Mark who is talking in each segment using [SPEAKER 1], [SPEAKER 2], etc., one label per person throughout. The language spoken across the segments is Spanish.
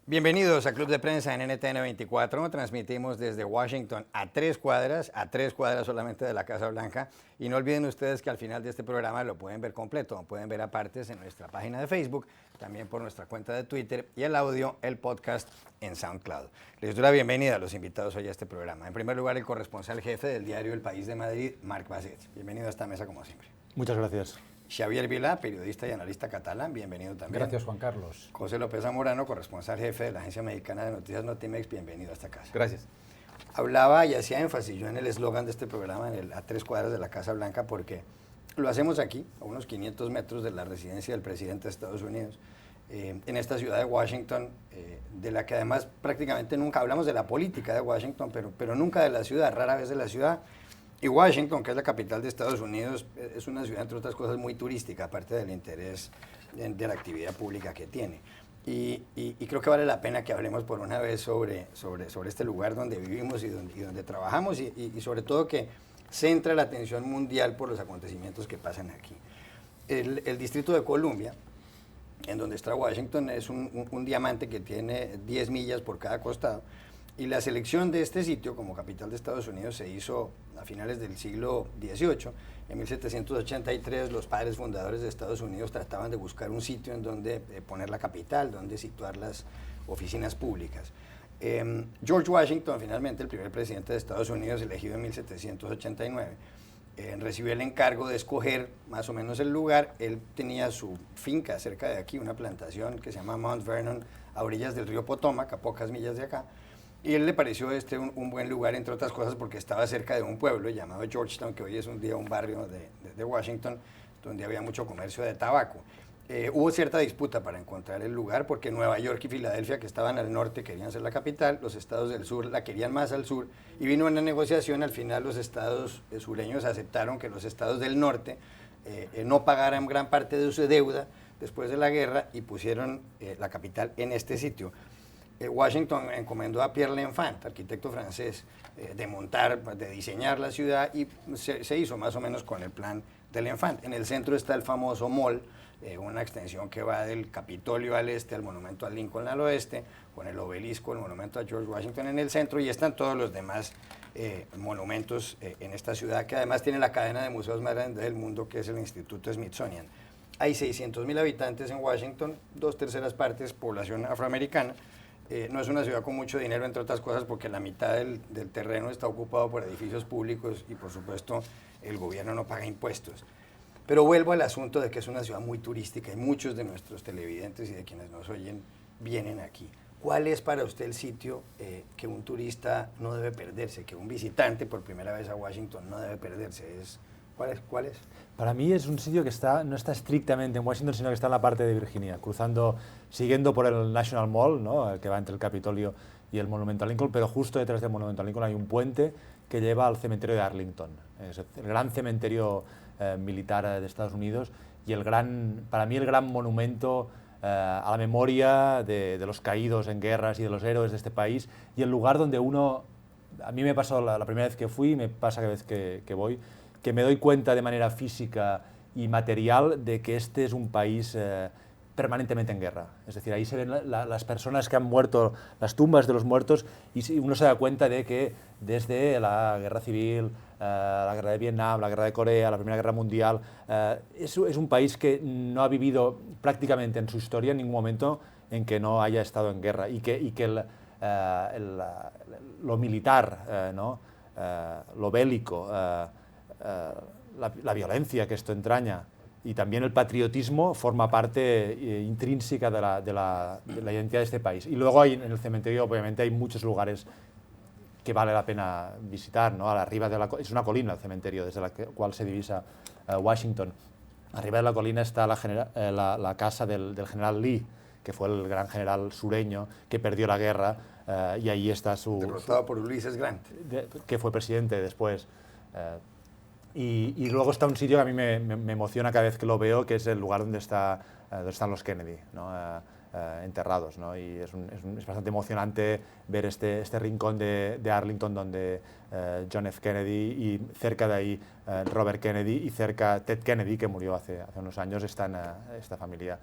[SPEAKER 1] Bienvenidos a Club de Prensa en NTN 24. Transmitimos desde Washington a 3 cuadras solamente de la Casa Blanca. Y no olviden ustedes que al final de este programa lo pueden ver completo, pueden ver a partes en nuestra página de Facebook, también por nuestra cuenta de Twitter y el audio, el podcast en SoundCloud. Les doy la bienvenida a los invitados hoy a este programa. En primer lugar, el corresponsal jefe del diario El País de Madrid, Marc Basset. Bienvenido a esta mesa como siempre.
[SPEAKER 2] Muchas gracias.
[SPEAKER 1] Xavier Vilá, periodista y analista catalán, bienvenido también.
[SPEAKER 3] Gracias, Juan Carlos.
[SPEAKER 1] José López Zamorano, corresponsal jefe de la agencia mexicana de noticias Notimex, bienvenido a esta casa.
[SPEAKER 2] Gracias.
[SPEAKER 1] Hablaba y hacía énfasis yo en el eslogan de este programa, a 3 cuadras de la Casa Blanca, porque lo hacemos aquí, a unos 500 metros de la residencia del presidente de Estados Unidos, en esta ciudad de Washington, de la que además prácticamente nunca hablamos de la política de Washington, pero nunca de la ciudad, rara vez de la ciudad. Y Washington, que es la capital de Estados Unidos, es una ciudad, entre otras cosas, muy turística, aparte del interés de la actividad pública que tiene. Y creo que vale la pena que hablemos por una vez sobre este lugar donde vivimos y donde trabajamos y sobre todo que centra la atención mundial por los acontecimientos que pasan aquí. El Distrito de Columbia, en donde está Washington, es un diamante que tiene 10 millas por cada costado. Y la selección de este sitio como capital de Estados Unidos se hizo a finales del siglo XVIII. En 1783 los padres fundadores de Estados Unidos trataban de buscar un sitio en donde poner la capital, donde situar las oficinas públicas. George Washington, finalmente el primer presidente de Estados Unidos, elegido en 1789, recibió el encargo de escoger más o menos el lugar. Él tenía su finca cerca de aquí, una plantación que se llama Mount Vernon, a orillas del río Potomac, a pocas millas de acá. Y a él le pareció un buen lugar, entre otras cosas, porque estaba cerca de un pueblo llamado Georgetown, que hoy es un barrio de Washington, donde había mucho comercio de tabaco. Hubo cierta disputa para encontrar el lugar, porque Nueva York y Filadelfia, que estaban al norte, querían ser la capital, los estados del sur la querían más al sur, y vino una negociación. Al final los estados sureños aceptaron que los estados del norte no pagaran gran parte de su deuda después de la guerra y pusieron la capital en este sitio. Washington encomendó a Pierre L'Enfant, arquitecto francés, de diseñar la ciudad, y se hizo más o menos con el plan de L'Enfant. En el centro está el famoso Mall, una extensión que va del Capitolio al este, al monumento a Lincoln al oeste, con el obelisco, el monumento a George Washington en el centro, y están todos los demás monumentos en esta ciudad, que además tiene la cadena de museos más grande del mundo, que es el Instituto Smithsonian. Hay 600.000 habitantes en Washington, 2/3 partes población afroamericana. No es una ciudad con mucho dinero, entre otras cosas, porque la mitad del terreno está ocupado por edificios públicos y, por supuesto, el gobierno no paga impuestos. Pero vuelvo al asunto de que es una ciudad muy turística y muchos de nuestros televidentes y de quienes nos oyen vienen aquí. ¿Cuál es para usted el sitio que un turista no debe perderse, que un visitante por primera vez a Washington no debe perderse? ¿Cuál es?
[SPEAKER 2] Para mí es un sitio que no está estrictamente en Washington, sino que está en la parte de Virginia, siguiendo por el National Mall, ¿no?, que va entre el Capitolio y el Monumento a Lincoln, pero justo detrás del Monumento a Lincoln hay un puente que lleva al cementerio de Arlington. Es el gran cementerio militar de Estados Unidos y para mí el gran monumento a la memoria de los caídos en guerras y de los héroes de este país, y el lugar donde a mí me pasó la primera vez que fui, me pasa cada vez que voy, que me doy cuenta de manera física y material de que este es un país permanentemente en guerra. Es decir, ahí se ven las personas que han muerto, las tumbas de los muertos, y uno se da cuenta de que desde la guerra civil, la guerra de Vietnam, la guerra de Corea, la Primera Guerra Mundial, es un país que no ha vivido prácticamente en su historia en ningún momento en que no haya estado en guerra, y que lo militar, ¿no?, lo bélico, la violencia que esto entraña y también el patriotismo forma parte intrínseca de la identidad de este país. Y luego en el cementerio, obviamente, hay muchos lugares que vale la pena visitar, ¿no? Arriba es una colina el cementerio, desde la cual se divisa Washington. Arriba de la colina está la casa del general Lee, que fue el gran general sureño que perdió la guerra, y ahí está
[SPEAKER 1] derrotado por Ulysses Grant,
[SPEAKER 2] que fue presidente después. Y luego está un sitio que a mí me emociona cada vez que lo veo, que es el lugar donde están los Kennedy, ¿no? enterrados, ¿no? Y es bastante emocionante ver este rincón de Arlington donde John F. Kennedy y cerca de ahí Robert Kennedy y cerca Ted Kennedy, que murió hace unos años, están esta familia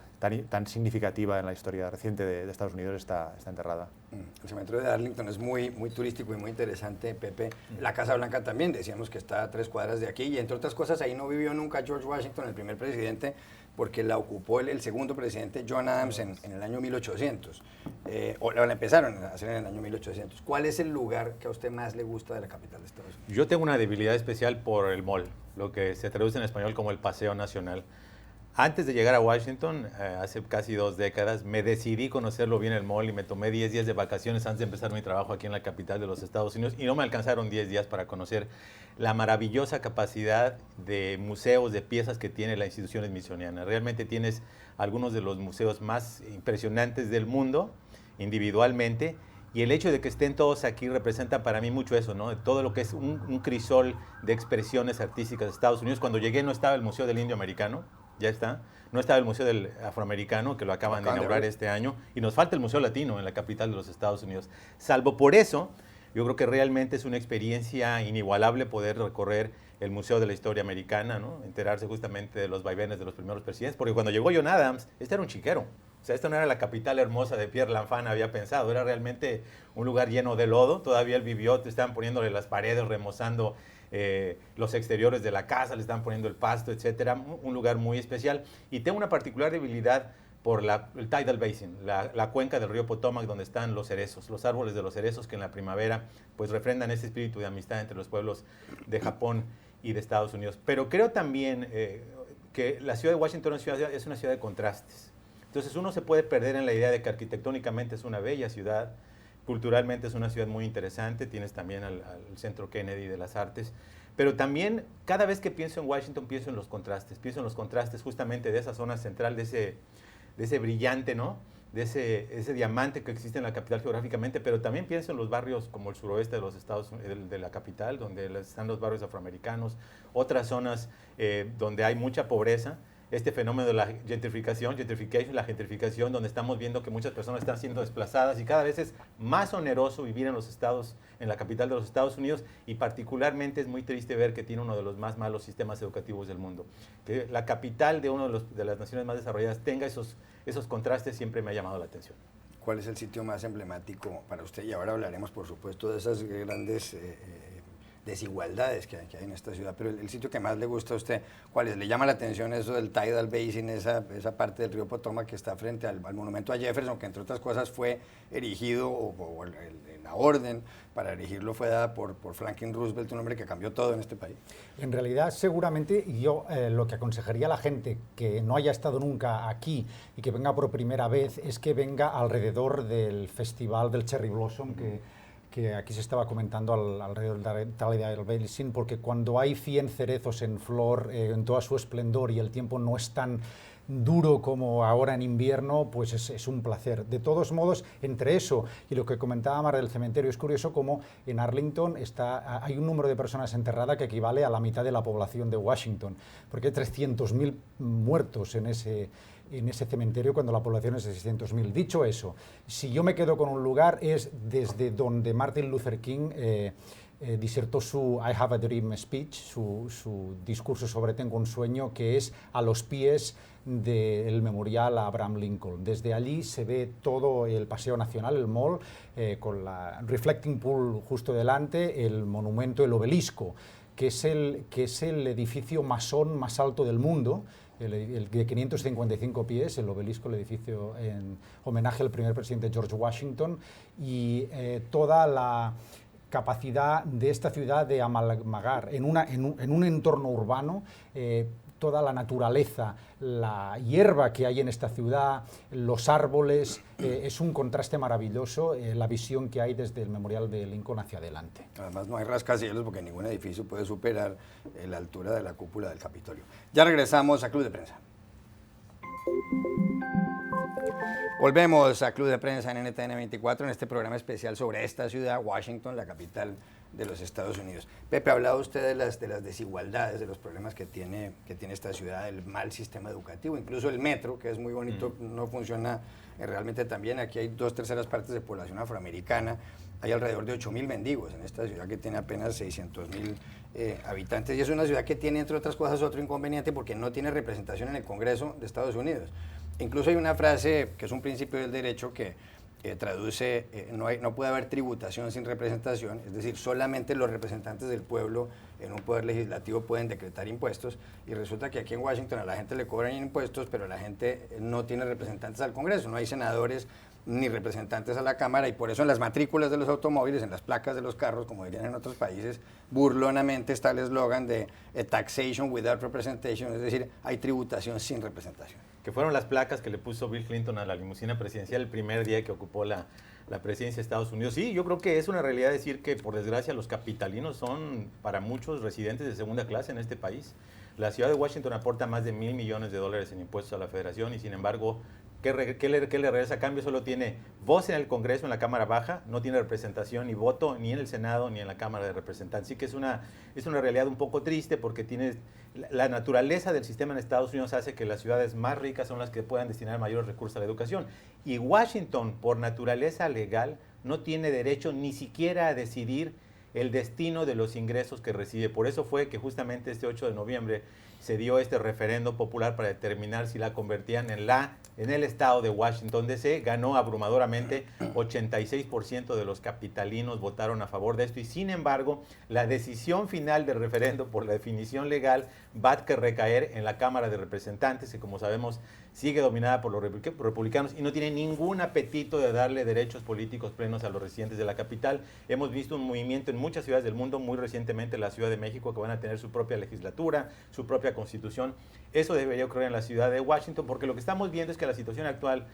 [SPEAKER 2] tan significativa en la historia reciente de Estados Unidos está enterrada.
[SPEAKER 1] El cementerio de Arlington es muy turístico y muy interesante, Pepe. La Casa Blanca también, decíamos que está a 3 cuadras de aquí, y entre otras cosas ahí no vivió nunca George Washington, el primer presidente, porque la ocupó el segundo presidente John Adams en el año 1800, o la empezaron a hacer en el año 1800. ¿Cuál es el lugar que a usted más le gusta de la capital de Estados Unidos?
[SPEAKER 3] Yo tengo una debilidad especial por el Mall, lo que se traduce en español como el Paseo Nacional. Antes de llegar a Washington, hace casi 2 décadas, me decidí conocerlo bien el Mall y me tomé 10 días de vacaciones antes de empezar mi trabajo aquí en la capital de los Estados Unidos, y no me alcanzaron 10 días para conocer la maravillosa capacidad de museos, de piezas que tiene la institución smithsoniana. Realmente tienes algunos de los museos más impresionantes del mundo individualmente, y el hecho de que estén todos aquí representa para mí mucho eso, ¿no? Todo lo que es un crisol de expresiones artísticas de Estados Unidos. Cuando llegué no estaba el Museo del Indio Americano, ya está. No estaba el Museo del Afroamericano, que lo acaban de inaugurar este año, y nos falta el Museo Latino en la capital de los Estados Unidos. Salvo por eso, yo creo que realmente es una experiencia inigualable poder recorrer el Museo de la Historia Americana, ¿no? Enterarse justamente de los vaivenes de los primeros presidentes, porque cuando llegó John Adams, este era un chiquero. O sea, esto no era la capital hermosa de Pierre L'Enfant había pensado, era realmente un lugar lleno de lodo. Todavía él vivió, te estaban poniéndole las paredes, remozando los exteriores de la casa, le estaban poniendo el pasto, etcétera. Un lugar muy especial. Y tengo una particular debilidad por el Tidal Basin, la cuenca del río Potomac, donde están los cerezos, los árboles de los cerezos que en la primavera pues refrendan ese espíritu de amistad entre los pueblos de Japón y de Estados Unidos. Pero creo también que la ciudad de Washington es una ciudad de contrastes. Entonces uno se puede perder en la idea de que arquitectónicamente es una bella ciudad, culturalmente es una ciudad muy interesante, tienes también al Centro Kennedy de las Artes, pero también cada vez que pienso en Washington pienso en los contrastes justamente de esa zona central, de ese brillante, ¿no? De ese diamante que existe en la capital geográficamente, pero también pienso en los barrios como el suroeste de los Estados Unidos, de la capital, donde están los barrios afroamericanos, otras zonas donde hay mucha pobreza. Este fenómeno de la gentrification, la gentrificación, donde estamos viendo que muchas personas están siendo desplazadas y cada vez es más oneroso vivir en la capital de los Estados Unidos, y particularmente es muy triste ver que tiene uno de los más malos sistemas educativos del mundo. Que la capital de una de las naciones más desarrolladas tenga esos contrastes siempre me ha llamado la atención.
[SPEAKER 1] ¿Cuál es el sitio más emblemático para usted? Y ahora hablaremos, por supuesto, de esas grandes desigualdades que hay en esta ciudad, pero el sitio que más le gusta a usted, ¿cuál es? ¿Le llama la atención eso del Tidal Basin, esa parte del río Potomac que está frente al monumento a Jefferson, que entre otras cosas fue erigido, o la orden para erigirlo fue dada por Franklin Roosevelt, un hombre que cambió todo en este país?
[SPEAKER 4] En realidad, seguramente, yo lo que aconsejaría a la gente que no haya estado nunca aquí y que venga por primera vez es que venga alrededor del festival del Cherry Blossom que aquí se estaba comentando alrededor del Tidal Basin, porque cuando hay 100 cerezos en flor en toda su esplendor y el tiempo no es tan duro como ahora en invierno, pues es un placer. De todos modos, entre eso y lo que comentaba Mar del cementerio, es curioso cómo en Arlington hay un número de personas enterradas que equivale a la mitad de la población de Washington, porque hay 300.000 muertos en ese cementerio cuando la población es de 600.000. Dicho eso, si yo me quedo con un lugar es desde donde Martin Luther King disertó su I Have a Dream speech, su discurso sobre Tengo un sueño, que es a los pies del memorial a Abraham Lincoln. Desde allí se ve todo el Paseo Nacional, el Mall, con la Reflecting Pool justo delante, el monumento, el obelisco, que es el edificio masón más alto del mundo, el de 555 pies, el obelisco, el edificio en homenaje al primer presidente George Washington, y toda la capacidad de esta ciudad de amalgamar en un entorno urbano toda la naturaleza, la hierba que hay en esta ciudad, los árboles, es un contraste maravilloso la visión que hay desde el memorial de Lincoln hacia adelante.
[SPEAKER 1] Además no hay rascacielos porque ningún edificio puede superar la altura de la cúpula del Capitolio. Ya regresamos a Club de Prensa. Volvemos a Club de Prensa en NTN 24, en este programa especial sobre esta ciudad, Washington, la capital de los Estados Unidos. Pepe, ha hablado usted de las desigualdades, de los problemas que tiene esta ciudad, el mal sistema educativo, incluso el metro, que es muy bonito, no funciona realmente tan bien. Aquí hay 2/3 partes de población afroamericana, hay alrededor de 8.000 mendigos en esta ciudad que tiene apenas 600.000 habitantes, y es una ciudad que tiene, entre otras cosas, otro inconveniente porque no tiene representación en el Congreso de Estados Unidos. Incluso hay una frase que es un principio del derecho que traduce, no puede haber tributación sin representación, es decir, solamente los representantes del pueblo en un poder legislativo pueden decretar impuestos, y resulta que aquí en Washington a la gente le cobran impuestos, pero la gente no tiene representantes al Congreso, no hay senadores ni representantes a la Cámara, y por eso en las matrículas de los automóviles, en las placas de los carros, como dirían en otros países, burlonamente está el eslogan de taxation without representation, es decir, hay tributación sin representación.
[SPEAKER 3] Que fueron las placas que le puso Bill Clinton a la limusina presidencial el primer día que ocupó la presidencia de Estados Unidos. Sí, yo creo que es una realidad decir que, por desgracia, los capitalinos son para muchos residentes de segunda clase en este país. La ciudad de Washington aporta más de $1,000 millones en impuestos a la federación, y sin embargo, ¿qué le regresa a cambio? Solo tiene voz en el Congreso, en la Cámara Baja, no tiene representación ni voto ni en el Senado ni en la Cámara de Representantes. Así que es una realidad un poco triste, porque la naturaleza del sistema en Estados Unidos hace que las ciudades más ricas son las que puedan destinar mayores recursos a la educación. Y Washington, por naturaleza legal, no tiene derecho ni siquiera a decidir el destino de los ingresos que recibe. Por eso fue que justamente este 8 de noviembre se dio este referendo popular para determinar si la convertían en el estado de Washington D.C. Ganó abrumadoramente, 86% de los capitalinos votaron a favor de esto, y sin embargo la decisión final del referendo por la definición legal va a recaer en la Cámara de Representantes, que como sabemos sigue dominada por los republicanos y no tiene ningún apetito de darle derechos políticos plenos a los residentes de la capital. Hemos visto un movimiento en muchas ciudades del mundo, muy recientemente la Ciudad de México, que van a tener su propia legislatura, su propia constitución. Eso debería ocurrir en la ciudad de Washington, porque lo que estamos viendo es que la situación actual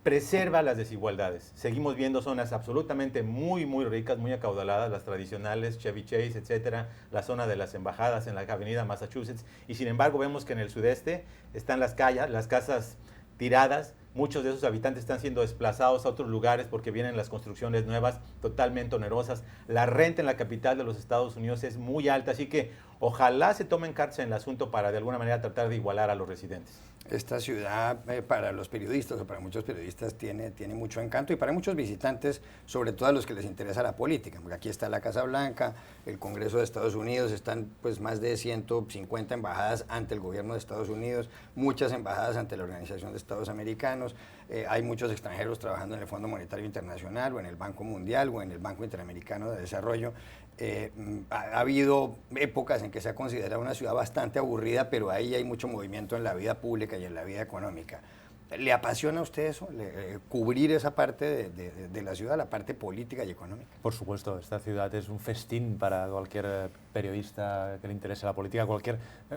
[SPEAKER 3] preserva las desigualdades. Seguimos viendo zonas absolutamente muy ricas, muy acaudaladas, las tradicionales, Chevy Chase, etcétera, la zona de las embajadas en la avenida Massachusetts, y sin embargo vemos que en el sudeste están las casas tiradas. Muchos de esos habitantes están siendo desplazados a otros lugares porque vienen las construcciones nuevas totalmente onerosas. La renta en la capital de los Estados Unidos es muy alta, así que ojalá se tomen cartas en el asunto para de alguna manera tratar de igualar a los residentes.
[SPEAKER 1] Esta ciudad para los periodistas, o para muchos periodistas, tiene mucho encanto, y para muchos visitantes, sobre todo a los que les interesa la política, porque aquí está la Casa Blanca, el Congreso de Estados Unidos, están pues más de 150 embajadas ante el gobierno de Estados Unidos, muchas embajadas ante la Organización de Estados Americanos, hay muchos extranjeros trabajando en el Fondo Monetario Internacional, o en el Banco Mundial, o en el Banco Interamericano de Desarrollo. Ha habido épocas en que se ha considerado una ciudad bastante aburrida, pero ahí hay mucho movimiento en la vida pública y en la vida económica. ¿Le apasiona a usted eso? ¿Cubrir esa parte de la ciudad, la parte política y económica?
[SPEAKER 2] Por supuesto, esta ciudad es un festín para cualquier periodista que le interese la política.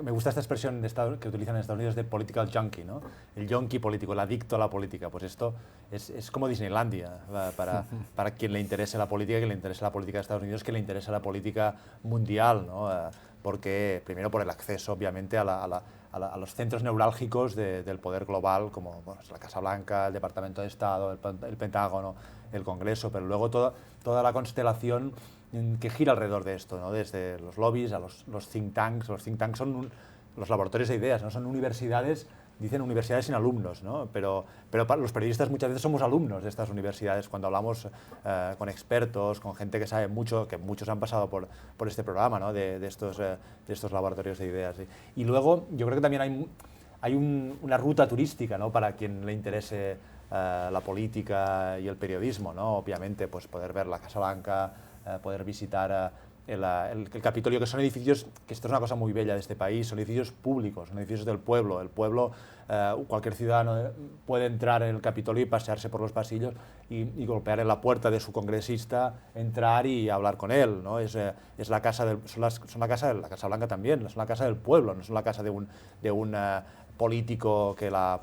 [SPEAKER 2] Me gusta esta expresión que utilizan en Estados Unidos de political junkie, ¿no? El junkie político, el adicto a la política. Pues esto es como Disneylandia para quien le interese la política, que le interese la política de Estados Unidos, que le interese la política mundial, ¿no? Porque primero por el acceso, obviamente, a los centros neurálgicos del poder global, como la Casa Blanca, el Departamento de Estado, el Pentágono, el Congreso, pero luego toda la constelación que gira alrededor de esto, ¿no? Desde los lobbies a los think tanks. Los think tanks son los laboratorios de ideas, ¿no? Son universidades, dicen universidades sin alumnos, ¿no? Pero para los periodistas muchas veces somos alumnos de estas universidades cuando hablamos con expertos, con gente que sabe mucho, que muchos han pasado por este programa, ¿no? de estos laboratorios de ideas. Y luego yo creo que también hay una ruta turística, ¿no? Para quien le interese la política y el periodismo, ¿no? Obviamente, pues poder ver la Casa Blanca, poder visitar el Capitolio, que son edificios, que esto es una cosa muy bella de este país, son edificios públicos, son edificios del pueblo. El pueblo, cualquier ciudadano puede entrar en el Capitolio y pasearse por los pasillos y golpear en la puerta de su congresista, entrar y hablar con él, ¿no? Es la casa son la Casa Blanca también, es la casa del pueblo, no es la casa de un político que la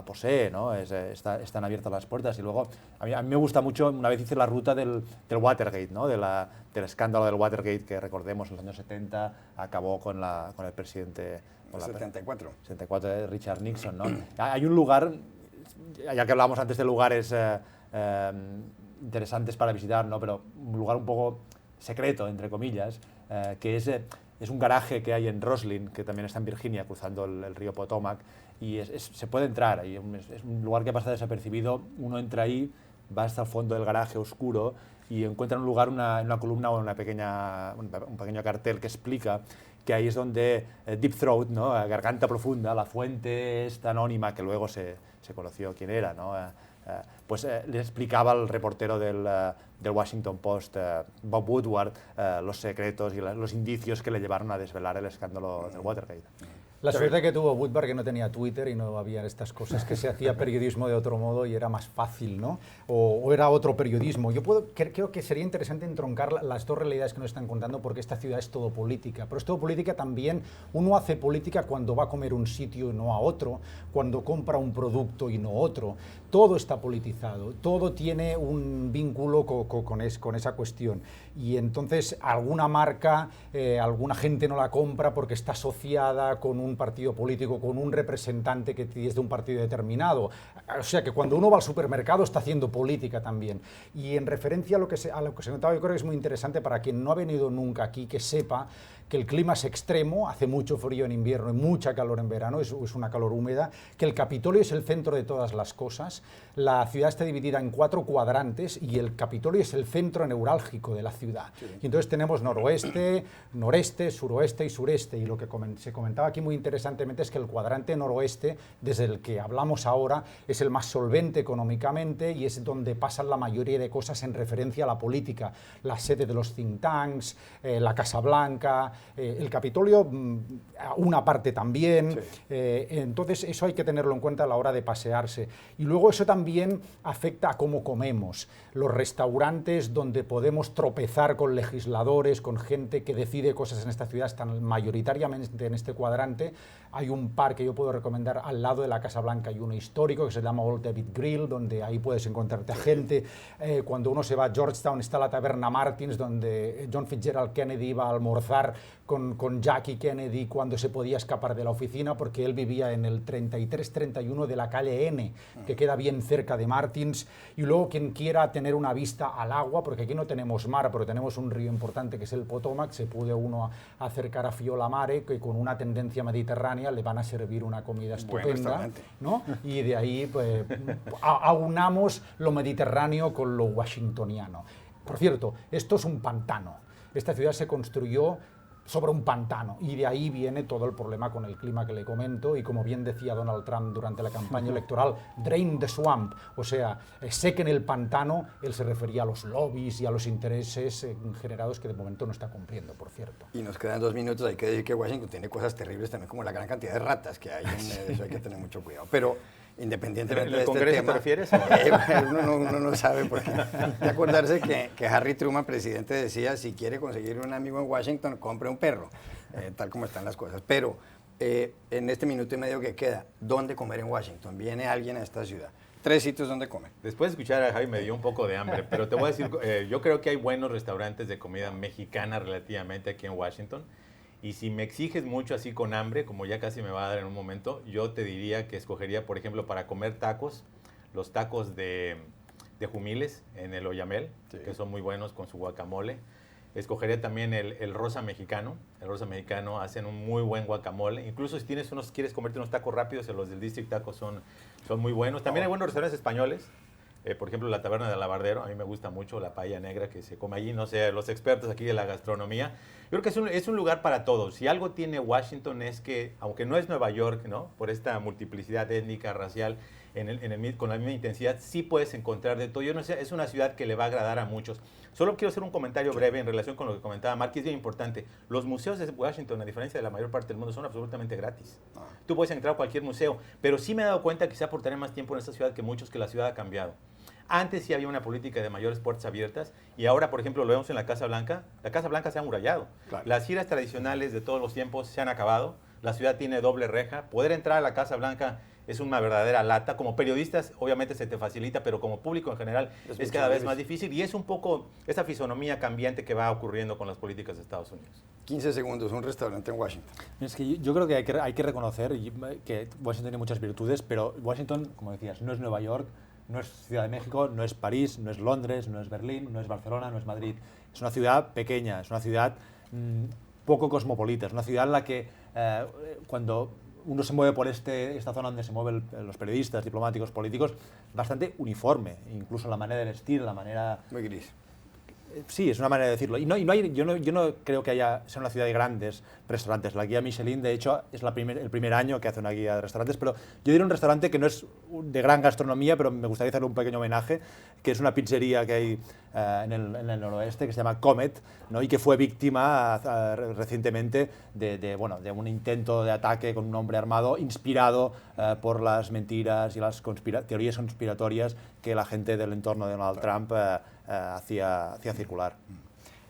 [SPEAKER 2] posee, ¿no? Están abiertas las puertas. Y luego, a mí me gusta mucho, una vez hice la ruta del Watergate, ¿no? Del escándalo del Watergate, que recordemos en los años 70 acabó con el presidente...
[SPEAKER 1] Con 74.
[SPEAKER 2] 74 de Richard Nixon, ¿no? Hay un lugar, ya que hablábamos antes de lugares interesantes para visitar, ¿no? Pero un lugar un poco secreto, entre comillas, que es un garaje que hay en Roslyn, que también está en Virginia, cruzando el río Potomac, y se puede entrar, es un lugar que pasa desapercibido, uno entra ahí, va hasta el fondo del garaje oscuro y encuentra en un lugar una columna o un pequeño cartel que explica que ahí es donde Deep Throat, ¿no? Garganta profunda, la fuente esta anónima que luego se conoció quién era, ¿no? Pues le explicaba al reportero del Washington Post, Bob Woodward, los secretos y los indicios que le llevaron a desvelar el escándalo del Watergate.
[SPEAKER 4] La suerte que tuvo Woodward, que no tenía Twitter y no había estas cosas, que se hacía periodismo de otro modo y era más fácil, ¿no? O era otro periodismo. Creo que sería interesante entroncar las dos realidades que nos están contando, porque esta ciudad es todo política. Pero es todo política también. Uno hace política cuando va a comer un sitio y no a otro, cuando compra un producto y no otro. Todo está politizado, todo tiene un vínculo con esa cuestión. Y entonces alguna marca, alguna gente no la compra porque está asociada con un partido político, con un representante que es de un partido determinado. O sea que cuando uno va al supermercado está haciendo política también. Y en referencia a lo que se notaba, yo creo que es muy interesante para quien no ha venido nunca aquí, que sepa que el clima es extremo, hace mucho frío en invierno y mucha calor en verano, es una calor húmeda, que el Capitolio es el centro de todas las cosas, la ciudad está dividida en 4 cuadrantes y el Capitolio es el centro neurálgico de la ciudad. Sí. Y entonces tenemos noroeste, noreste, suroeste y sureste, y lo que se comentaba aquí muy interesantemente es que el cuadrante noroeste, desde el que hablamos ahora, es el más solvente económicamente y es donde pasan la mayoría de cosas en referencia a la política, la sede de los think tanks, la Casa Blanca, el Capitolio, una parte también, sí. Entonces eso hay que tenerlo en cuenta a la hora de pasearse. Y luego eso también afecta a cómo comemos. Los restaurantes donde podemos tropezar con legisladores, con gente que decide cosas en esta ciudad, están mayoritariamente en este cuadrante. Hay un par que yo puedo recomendar al lado de la Casa Blanca, hay uno histórico que se llama Old David Grill, donde ahí puedes encontrarte a gente. Cuando uno se va a Georgetown está la taberna Martins, donde John Fitzgerald Kennedy iba a almorzar con Jackie Kennedy cuando se podía escapar de la oficina, porque él vivía en el 33-31 de la calle N, que queda bien cerca de Martins. Y luego quien quiera tener una vista al agua, porque aquí no tenemos mar, pero tenemos un río importante que es el Potomac, se puede uno acercar a Fiola Mare, que con una tendencia mediterránea le van a servir una comida estupenda, ¿no? Y de ahí pues, aunamos lo mediterráneo con lo washingtoniano. Por cierto, esto es un pantano. Esta ciudad se construyó sobre un pantano, y de ahí viene todo el problema con el clima que le comento, y como bien decía Donald Trump durante la campaña electoral, drain the swamp, o sea, sequen el pantano. Él se refería a los lobbies y a los intereses generados que de momento no está cumpliendo, por cierto.
[SPEAKER 1] Y nos quedan 2 minutos, hay que decir que Washington tiene cosas terribles también, como la gran cantidad de ratas que hay, eso hay que tener mucho cuidado, pero independientemente de este tema,
[SPEAKER 3] ¿te refieres?
[SPEAKER 1] Uno no sabe, porque hay que acordarse que Harry Truman, presidente, decía, si quiere conseguir un amigo en Washington, compre un perro, tal como están las cosas. Pero en este minuto y medio que queda, ¿dónde comer en Washington? Viene alguien a esta ciudad. 3 sitios donde comer.
[SPEAKER 3] Después de escuchar a Javi me dio un poco de hambre, pero te voy a decir, yo creo que hay buenos restaurantes de comida mexicana relativamente aquí en Washington. Y si me exiges mucho así con hambre, como ya casi me va a dar en un momento, yo te diría que escogería, por ejemplo, para comer tacos, los tacos de Jumiles en el Oyamel, sí, que son muy buenos con su guacamole. Escogería también el Rosa Mexicano. El Rosa Mexicano hacen un muy buen guacamole. Incluso si quieres comerte unos tacos rápidos, los del District Tacos son muy buenos. También hay buenos restaurantes españoles. Por ejemplo, la Taberna del Alabardero, a mí me gusta mucho la paella negra que se come allí, no sé, los expertos aquí de la gastronomía. Yo creo que es un lugar para todos. Si algo tiene Washington es que, aunque no es Nueva York, ¿no?, por esta multiplicidad étnica, racial, con la misma intensidad, sí puedes encontrar de todo. Yo no sé, es una ciudad que le va a agradar a muchos. Solo quiero hacer un comentario breve en relación con lo que comentaba Mark, que es bien importante. Los museos de Washington, a diferencia de la mayor parte del mundo, son absolutamente gratis. Tú puedes entrar a cualquier museo, pero sí me he dado cuenta que quizá por tener más tiempo en esta ciudad que muchos, que la ciudad ha cambiado. Antes sí había una política de mayores puertas abiertas y ahora, por ejemplo, lo vemos en la Casa Blanca. La Casa Blanca se ha amurallado. Claro. Las giras tradicionales de todos los tiempos se han acabado. La ciudad tiene doble reja. Poder entrar a la Casa Blanca es una verdadera lata. Como periodistas, obviamente se te facilita, pero como público en general es cada vez más difícil. Y es un poco esa fisonomía cambiante que va ocurriendo con las políticas de Estados Unidos.
[SPEAKER 1] 15 segundos, un restaurante en Washington.
[SPEAKER 2] Es que yo creo que hay que reconocer que Washington tiene muchas virtudes, pero Washington, como decías, no es Nueva York, no es Ciudad de México, no es París, no es Londres, no es Berlín, no es Barcelona, no es Madrid. Es una ciudad pequeña, es una ciudad poco cosmopolita, es una ciudad en la que cuando uno se mueve por esta zona donde se mueven los periodistas, diplomáticos, políticos, bastante uniforme, incluso la manera de vestir, la manera...
[SPEAKER 1] Muy gris.
[SPEAKER 2] Sí, es una manera de decirlo. Yo no creo que sea una ciudad de grandes restaurantes. La guía Michelin, de hecho, es el primer año que hace una guía de restaurantes, pero yo diría un restaurante que no es de gran gastronomía, pero me gustaría hacerle un pequeño homenaje, que es una pizzería que hay en el noroeste, que se llama Comet, ¿no? Y que fue víctima recientemente de un intento de ataque con un hombre armado inspirado por las mentiras y las teorías conspiratorias que la gente del entorno de Donald Trump hacía circular.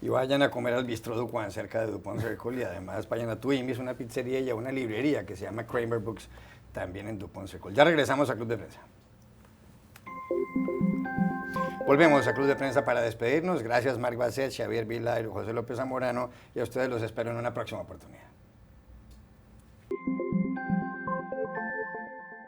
[SPEAKER 1] Y vayan a comer al Bistro Duquan cerca de Dupont Circle, y además vayan a Twinbee, una pizzería y a una librería que se llama Kramer Books, también en Dupont Circle. Ya regresamos a Club de Prensa. Volvemos a Club de Prensa para despedirnos. Gracias Marc Basset, Xavier Vila y José López Zamorano, y a ustedes los espero en una próxima oportunidad.